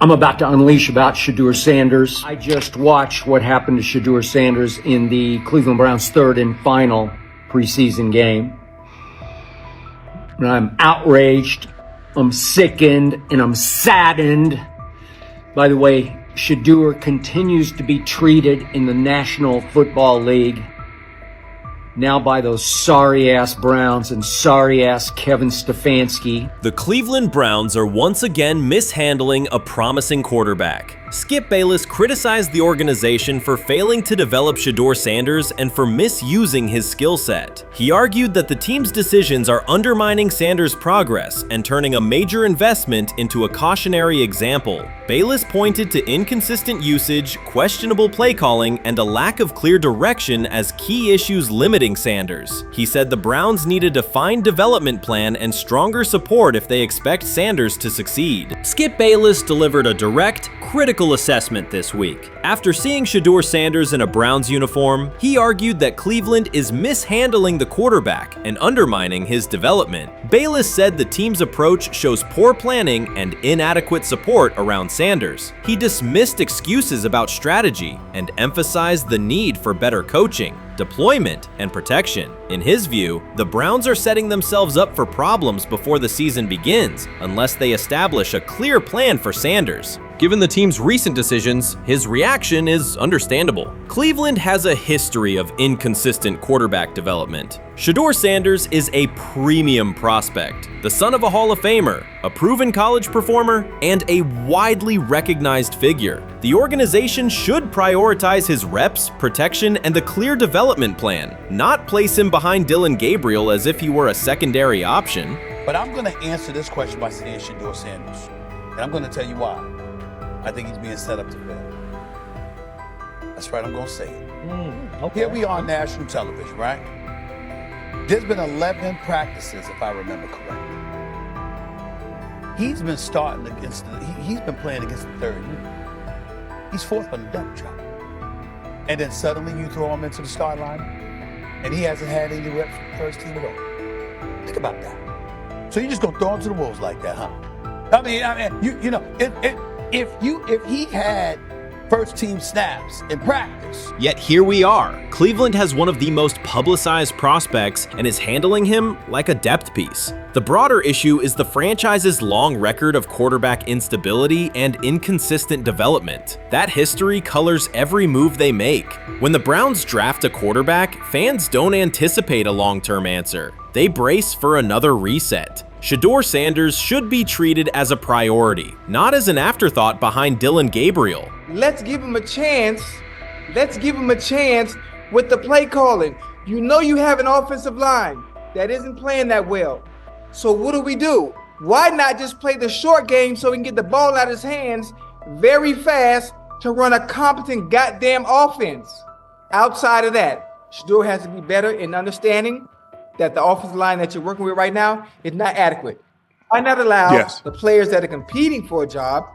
I'm about to unleash about Shedeur Sanders. I just watched what happened to Shedeur Sanders in the Cleveland Browns' third and final preseason game. And I'm outraged, I'm sickened, and I'm saddened. By the way, Shedeur continues to be treated in the National Football League now by those sorry-ass Browns and sorry-ass Kevin Stefanski. The Cleveland Browns are once again mishandling a promising quarterback. Skip Bayless criticized the organization for failing to develop Shedeur Sanders and for misusing his skill set. He argued that the team's decisions are undermining Sanders' progress and turning a major investment into a cautionary example. Bayless pointed to inconsistent usage, questionable play calling, and a lack of clear direction as key issues limiting Sanders. He said the Browns need a defined development plan and stronger support if they expect Sanders to succeed. Skip Bayless delivered a direct, critical assessment this week. After seeing Shedeur Sanders in a Browns uniform, he argued that Cleveland is mishandling the quarterback and undermining his development. Bayless said the team's approach shows poor planning and inadequate support around Sanders. He dismissed excuses about strategy and emphasized the need for better coaching, deployment, and protection. In his view, the Browns are setting themselves up for problems before the season begins unless they establish a clear plan for Sanders. Given the team's recent decisions, his reaction is understandable. Cleveland has a history of inconsistent quarterback development. Shedeur Sanders is a premium prospect, the son of a Hall of Famer, a proven college performer, and a widely recognized figure. The organization should prioritize his reps, protection, and a clear development plan, not place him behind Dillon Gabriel as if he were a secondary option. But I'm going to answer this question by saying Shedeur Sanders, and I'm going to tell you why. I think he's being set up to fail. That's right, I'm going to say it. Okay. Here we are on national television, right? There's been 11 practices, if I remember correctly. He's been starting against he's been playing against the third unit. He's fourth on the depth chart. And then suddenly you throw him into the start line, and he hasn't had any reps for the first team at all. Think about that. So you're just going to throw him to the wolves like that, huh? I mean, you know, if he had first team snaps in practice. Yet here we are. Cleveland has one of the most publicized prospects and is handling him like a depth piece. The broader issue is the franchise's long record of quarterback instability and inconsistent development. That history colors every move they make. When the Browns draft a quarterback, fans don't anticipate a long-term answer. They brace for another reset. Shedeur Sanders should be treated as a priority, not as an afterthought behind Dillon Gabriel. Let's give him a chance. Let's give him a chance with the play calling. You know you have an offensive line that isn't playing that well. So what do? Why not just play the short game so he can get the ball out of his hands very fast to run a competent goddamn offense? Outside of that, Shedeur has to be better in understanding that the offensive line that you're working with right now is not adequate. Why not allow the players that are competing for a job,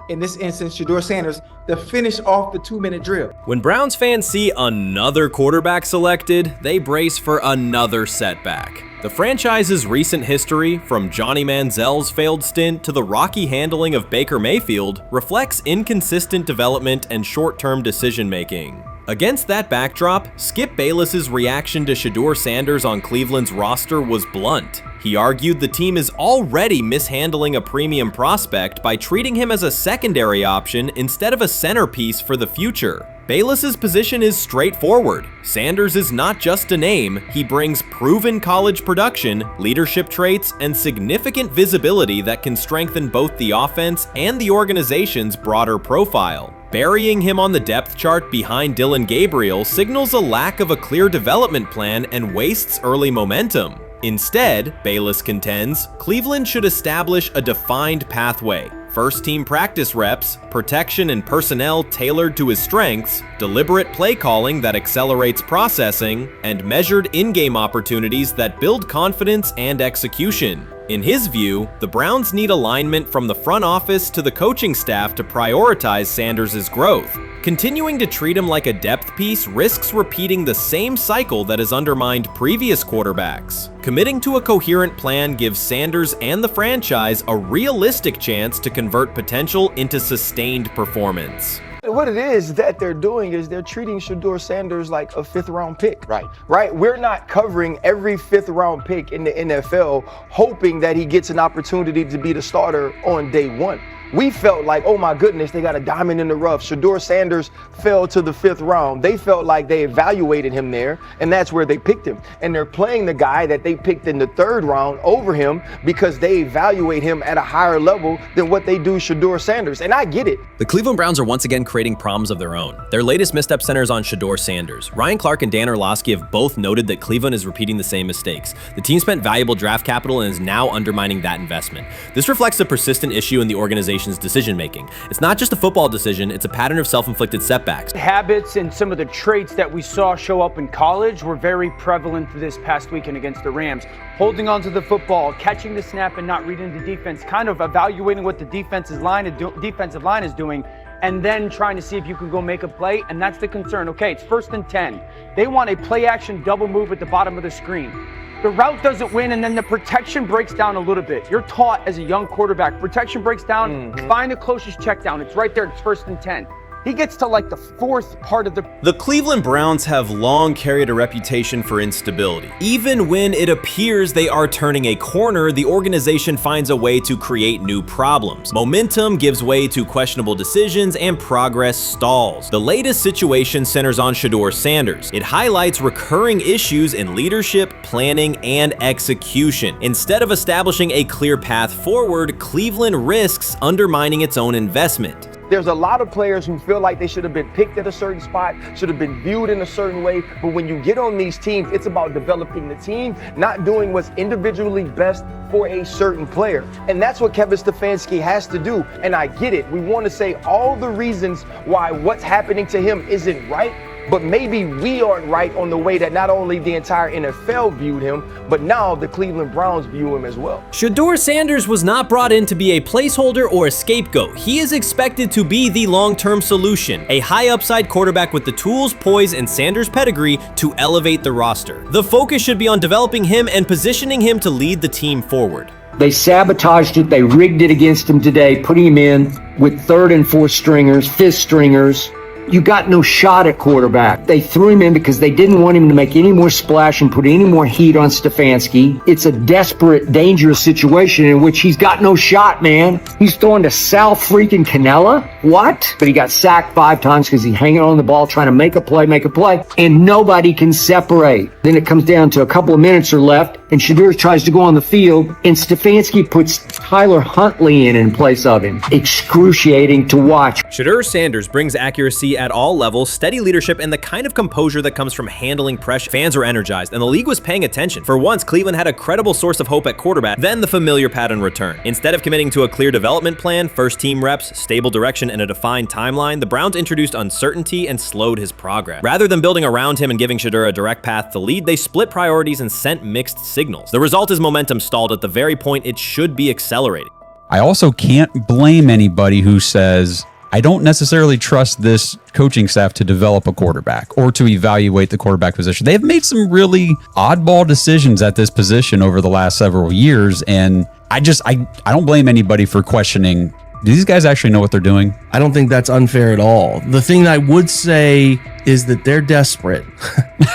in this instance, Shedeur Sanders, to finish off the 2-minute drill? When Browns fans see another quarterback selected, they brace for another setback. The franchise's recent history, from Johnny Manziel's failed stint to the rocky handling of Baker Mayfield, reflects inconsistent development and short-term decision-making. Against that backdrop, Skip Bayless's reaction to Shedeur Sanders on Cleveland's roster was blunt. He argued the team is already mishandling a premium prospect by treating him as a secondary option instead of a centerpiece for the future. Bayless's position is straightforward. Sanders is not just a name, he brings proven college production, leadership traits, and significant visibility that can strengthen both the offense and the organization's broader profile. Burying him on the depth chart behind Dillon Gabriel signals a lack of a clear development plan and wastes early momentum. Instead, Bayless contends, Cleveland should establish a defined pathway. First-team practice reps, protection and personnel tailored to his strengths, deliberate play calling that accelerates processing, and measured in-game opportunities that build confidence and execution. In his view, the Browns need alignment from the front office to the coaching staff to prioritize Sanders' growth. Continuing to treat him like a depth piece risks repeating the same cycle that has undermined previous quarterbacks. Committing to a coherent plan gives Sanders and the franchise a realistic chance to convert potential into sustained performance. What it is that they're doing is they're treating Shedeur Sanders like a 5th-round pick. Right? We're not covering every 5th-round pick in the NFL hoping that he gets an opportunity to be the starter on day one. We felt like, oh my goodness, they got a diamond in the rough. Shedeur Sanders fell to the 5th round. They felt like they evaluated him there, and that's where they picked him. And they're playing the guy that they picked in the 3rd round over him because they evaluate him at a higher level than what they do Shedeur Sanders. And I get it. The Cleveland Browns are once again creating problems of their own. Their latest misstep centers on Shedeur Sanders. Ryan Clark and Dan Orlovsky have both noted that Cleveland is repeating the same mistakes. The team spent valuable draft capital and is now undermining that investment. This reflects a persistent issue in the organization's decision-making. It's not just a football decision, it's a pattern of self-inflicted setbacks. Habits and some of the traits that we saw show up in college were very prevalent this past weekend against the Rams. Holding onto the football, catching the snap and not reading the defense, kind of evaluating what the defensive line is doing, and then trying to see if you can go make a play, and that's the concern. Okay, it's 1st and 10. They want a play-action double move at the bottom of the screen. The route doesn't win, and then the protection breaks down a little bit. You're taught as a young quarterback, protection breaks down, find the closest check down. It's right there, it's 1st and 10. He gets to like the 4th part of the Cleveland Browns have long carried a reputation for instability. Even when it appears they are turning a corner, the organization finds a way to create new problems. Momentum gives way to questionable decisions and progress stalls. The latest situation centers on Shedeur Sanders. It highlights recurring issues in leadership, planning, and execution. Instead of establishing a clear path forward, Cleveland risks undermining its own investment. There's a lot of players who feel like they should have been picked at a certain spot, should have been viewed in a certain way. But when you get on these teams, it's about developing the team, not doing what's individually best for a certain player. And that's what Kevin Stefanski has to do. And I get it. We want to say all the reasons why what's happening to him isn't right. But maybe we aren't right on the way that not only the entire NFL viewed him, but now the Cleveland Browns view him as well. Shedeur Sanders was not brought in to be a placeholder or a scapegoat. He is expected to be the long-term solution, a high-upside quarterback with the tools, poise, and Sanders' pedigree to elevate the roster. The focus should be on developing him and positioning him to lead the team forward. They sabotaged it. They rigged it against him today, putting him in with 3rd and 4th stringers, 5th stringers. You got no shot at quarterback. They threw him in because they didn't want him to make any more splash and put any more heat on Stefanski. It's a desperate, dangerous situation in which he's got no shot, man. He's throwing to Sal freaking Cannella? What? But he got sacked 5 times because he's hanging on the ball trying to make a play, and nobody can separate. Then it comes down to a couple of minutes are left, and Shedeur tries to go on the field, and Stefanski puts Tyler Huntley in place of him. Excruciating to watch. Shedeur Sanders brings accuracy at all levels, steady leadership, and the kind of composure that comes from handling pressure. Fans were energized, and the league was paying attention. For once, Cleveland had a credible source of hope at quarterback, then the familiar pattern returned. Instead of committing to a clear development plan, first-team reps, stable direction, and a defined timeline, the Browns introduced uncertainty and slowed his progress. Rather than building around him and giving Shedeur a direct path to lead, they split priorities and sent mixed signals. The result is momentum stalled at the very point it should be accelerating. I also can't blame anybody who says, I don't necessarily trust this coaching staff to develop a quarterback or to evaluate the quarterback position. They have made some really oddball decisions at this position over the last several years, and I don't blame anybody for questioning, do these guys actually know what they're doing? I don't think that's unfair at all. The thing that I would say is that they're desperate.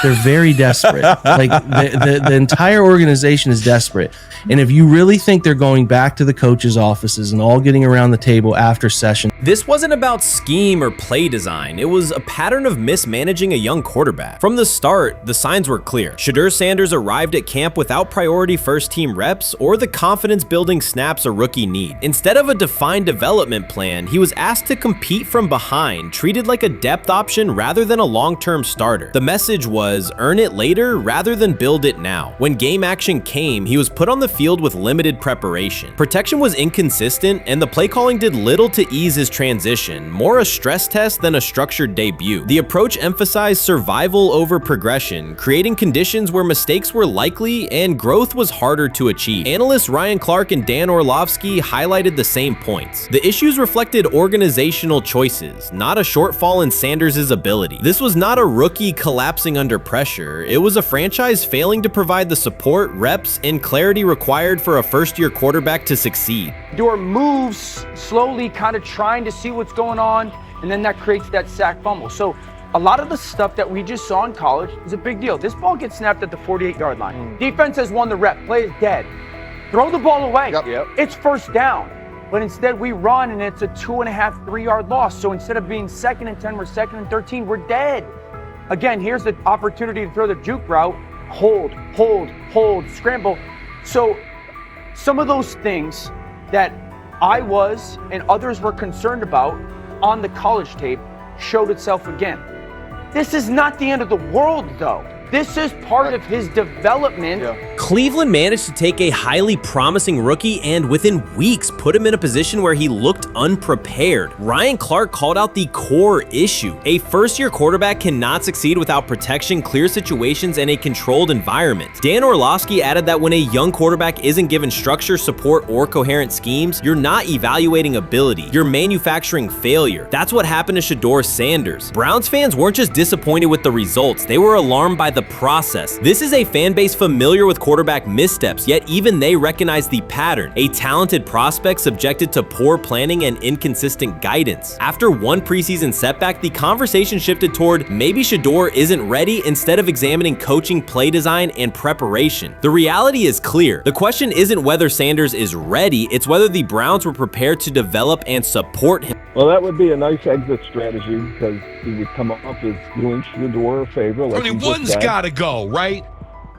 They're very desperate. Like the entire organization is desperate. And if you really think they're going back to the coaches' offices and all getting around the table after session. This wasn't about scheme or play design. It was a pattern of mismanaging a young quarterback. From the start, the signs were clear. Shedeur Sanders arrived at camp without priority first-team reps or the confidence-building snaps a rookie need. Instead of a defined development plan, he was asked to to compete from behind, treated like a depth option rather than a long-term starter. The message was earn it later rather than build it now. When game action came, he was put on the field with limited preparation. Protection was inconsistent, and the play calling did little to ease his transition, more a stress test than a structured debut. The approach emphasized survival over progression, creating conditions where mistakes were likely and growth was harder to achieve. Analysts Ryan Clark and Dan Orlovsky highlighted the same points. The issues reflected organizational choices, not a shortfall in Sanders' ability. This was not a rookie collapsing under pressure. It was a franchise failing to provide the support, reps, and clarity required for a first-year quarterback to succeed. Shedeur moves slowly, kind of trying to see what's going on, and then that creates that sack fumble. So a lot of the stuff that we just saw in college is a big deal. This ball gets snapped at the 48-yard line. Defense has won the rep. Play is dead. Throw the ball away. Yep. It's first down. But instead we run and it's a 2.5, 3-yard loss. So instead of being 2nd and 10, we're 2nd and 13. We're dead. Again, here's the opportunity to throw the juke route. Hold, scramble. So some of those things that I was and others were concerned about on the college tape showed itself again. This is not the end of the world, though. This is part of his development. Cleveland managed to take a highly promising rookie and within weeks put him in a position where he looked unprepared. Ryan Clark called out the core issue. A first-year quarterback cannot succeed without protection, clear situations, and a controlled environment. Dan Orlovsky added that when a young quarterback isn't given structure, support, or coherent schemes, you're not evaluating ability, you're manufacturing failure. That's what happened to Shedeur Sanders. Browns fans weren't just disappointed with the results, they were alarmed by the process. This is a fan base familiar with quarterback missteps, yet even they recognize the pattern. A talented prospect subjected to poor planning and inconsistent guidance. After one preseason setback, the conversation shifted toward maybe Shedeur isn't ready instead of examining coaching, play design, and preparation. The reality is clear. The question isn't whether Sanders is ready, it's whether the Browns were prepared to develop and support him. Well, that would be a nice exit strategy because he would come up as doing Shedeur a favor. I mean, one's got to go, right?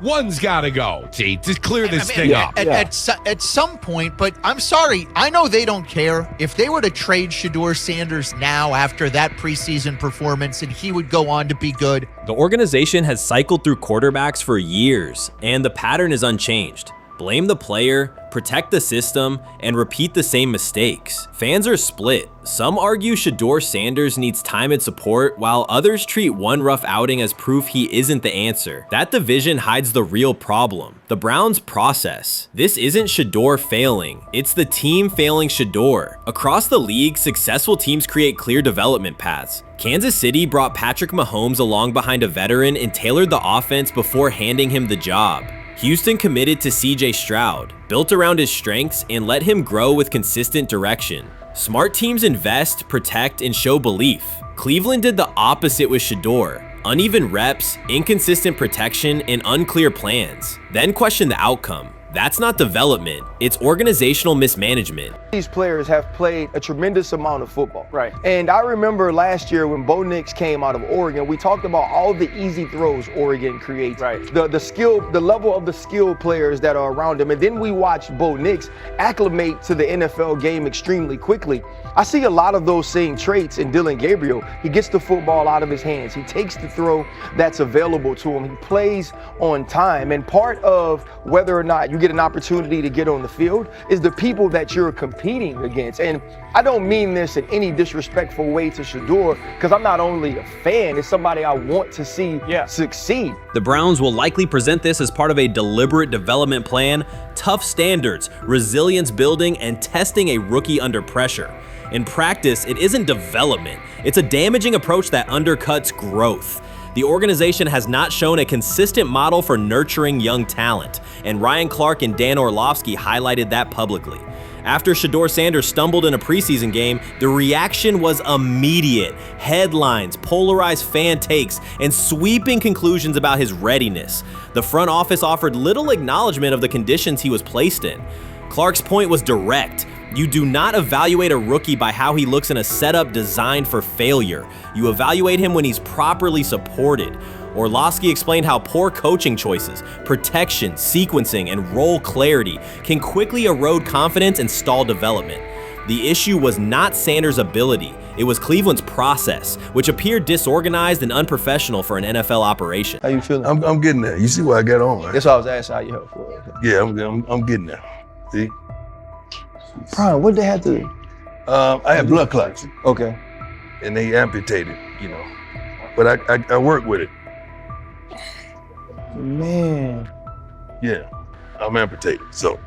One's got to go, to clear this thing up. At some point, but I'm sorry, I know they don't care. If they were to trade Shedeur Sanders now after that preseason performance and he would go on to be good. The organization has cycled through quarterbacks for years, and the pattern is unchanged. Blame the player, protect the system, and repeat the same mistakes. Fans are split. Some argue Shedeur Sanders needs time and support, while others treat one rough outing as proof he isn't the answer. That division hides the real problem, the Browns' process. This isn't Shedeur failing, it's the team failing Shedeur. Across the league, successful teams create clear development paths. Kansas City brought Patrick Mahomes along behind a veteran and tailored the offense before handing him the job. Houston committed to CJ Stroud, built around his strengths, and let him grow with consistent direction. Smart teams invest, protect, and show belief. Cleveland did the opposite with Shedeur. Uneven reps, inconsistent protection, and unclear plans. Then question the outcome. That's not development, it's organizational mismanagement. These players have played a tremendous amount of football. Right. And I remember last year when Bo Nix came out of Oregon, we talked about all the easy throws Oregon creates. Right. The level of the skill players that are around him. And then we watched Bo Nix acclimate to the NFL game extremely quickly. I see a lot of those same traits in Dylan Gabriel. He gets the football out of his hands. He takes the throw that's available to him. He plays on time. And part of whether or not you get an opportunity to get on the field is the people that you're competing against. And I don't mean this in any disrespectful way to Shedeur, because I'm not only a fan, it's somebody I want to see succeed. The Browns will likely present this as part of a deliberate development plan, tough standards, resilience building, and testing a rookie under pressure. In practice, it isn't development. It's a damaging approach that undercuts growth. The organization has not shown a consistent model for nurturing young talent, and Ryan Clark and Dan Orlovsky highlighted that publicly. After Shedeur Sanders stumbled in a preseason game, the reaction was immediate. Headlines, polarized fan takes, and sweeping conclusions about his readiness. The front office offered little acknowledgement of the conditions he was placed in. Clark's point was direct. You do not evaluate a rookie by how he looks in a setup designed for failure. You evaluate him when he's properly supported. Orlovsky explained how poor coaching choices, protection, sequencing, and role clarity can quickly erode confidence and stall development. The issue was not Sanders' ability, it was Cleveland's process, which appeared disorganized and unprofessional for an NFL operation. How you feeling? I'm getting there. You see what I got on, right? That's why I was asking how you help for it. Yeah, I'm getting there. See? Brian, what they had to? I had blood clots. Okay. And they amputated, But I work with it. Man. Yeah, I'm amputated. So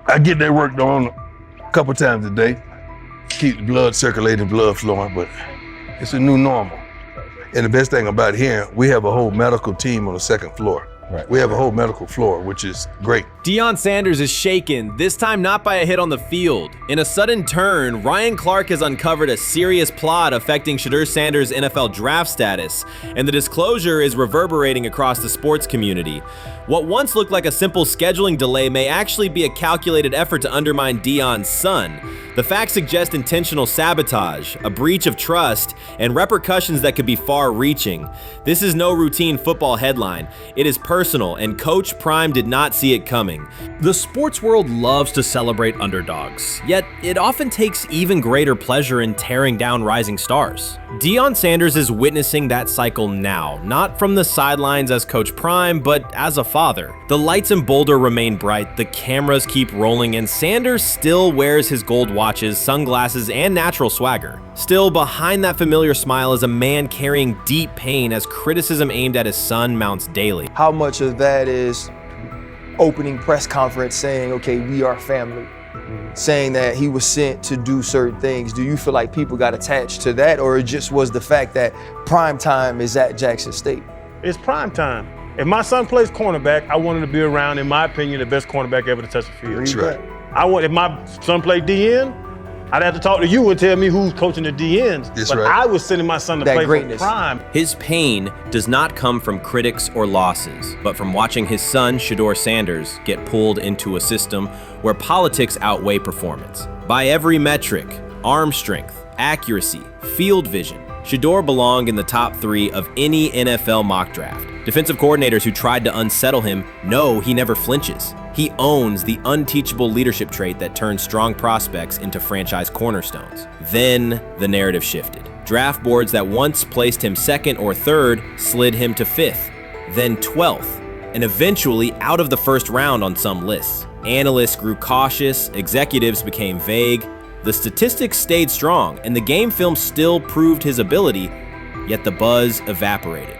I get that worked on a couple times a day. Keep the blood circulating, blood flowing, but it's a new normal. And the best thing about here, we have a whole medical team on the second floor. Right. We have a whole medical floor, which is great. Deion Sanders is shaken, this time not by a hit on the field. In a sudden turn, Ryan Clark has uncovered a serious plot affecting Shedeur Sanders' NFL draft status, and the disclosure is reverberating across the sports community. What once looked like a simple scheduling delay may actually be a calculated effort to undermine Deion's son. The facts suggest intentional sabotage, a breach of trust, and repercussions that could be far-reaching. This is no routine football headline. It is personal, and Coach Prime did not see it coming. The sports world loves to celebrate underdogs, yet it often takes even greater pleasure in tearing down rising stars. Deion Sanders is witnessing that cycle now, not from the sidelines as Coach Prime, but as a father. The lights in Boulder remain bright, the cameras keep rolling, and Sanders still wears his gold watches, sunglasses, and natural swagger. Still, behind that familiar smile is a man carrying deep pain as criticism aimed at his son mounts daily. How much of that is opening press conference saying, okay, we are family, saying that he was sent to do certain things? Do you feel like people got attached to that, or it just was the fact that prime time is at Jackson State? It's prime time. If my son plays cornerback, I want him to be around, in my opinion, the best cornerback ever to touch the field. That's right. If my son played DN, I'd have to talk to you and tell me who's coaching the DNs. That's but right. I was sending my son to play for prime. His pain does not come from critics or losses, but from watching his son, Shedeur Sanders, get pulled into a system where politics outweigh performance. By every metric, arm strength, accuracy, field vision, Shedeur belonged in the top 3 of any NFL mock draft. Defensive coordinators who tried to unsettle him know he never flinches. He owns the unteachable leadership trait that turns strong prospects into franchise cornerstones. Then the narrative shifted. Draft boards that once placed him 2nd or 3rd slid him to 5th, then 12th, and eventually out of the 1st round on some lists. Analysts grew cautious, executives became vague. The statistics stayed strong, and the game film still proved his ability, yet the buzz evaporated.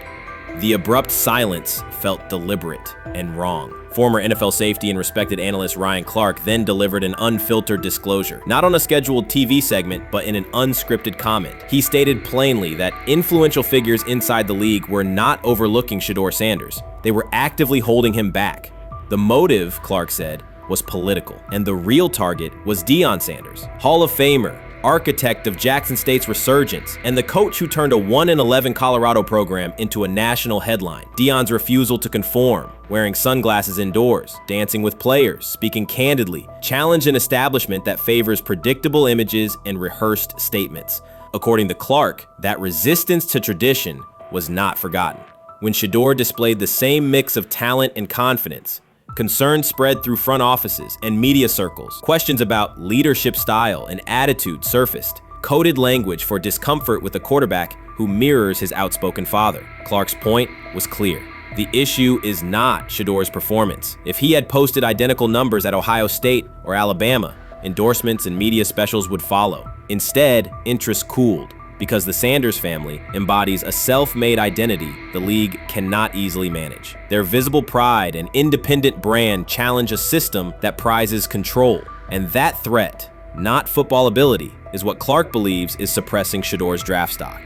The abrupt silence felt deliberate and wrong. Former NFL safety and respected analyst Ryan Clark then delivered an unfiltered disclosure, not on a scheduled TV segment, but in an unscripted comment. He stated plainly that influential figures inside the league were not overlooking Shedeur Sanders. They were actively holding him back. The motive, Clark said, was political, and the real target was Deion Sanders, Hall of Famer, architect of Jackson State's resurgence, and the coach who turned a 1-11 Colorado program into a national headline. Deion's refusal to conform, wearing sunglasses indoors, dancing with players, speaking candidly, challenged an establishment that favors predictable images and rehearsed statements. According to Clark, that resistance to tradition was not forgotten. When Shedeur displayed the same mix of talent and confidence, concern spread through front offices and media circles. Questions about leadership style and attitude surfaced. Coded language for discomfort with a quarterback who mirrors his outspoken father. Clark's point was clear. The issue is not Shedeur's performance. If he had posted identical numbers at Ohio State or Alabama, endorsements and media specials would follow. Instead, interest cooled, because the Sanders family embodies a self-made identity the league cannot easily manage. Their visible pride and independent brand challenge a system that prizes control. And that threat, not football ability, is what Clark believes is suppressing Shedeur's draft stock.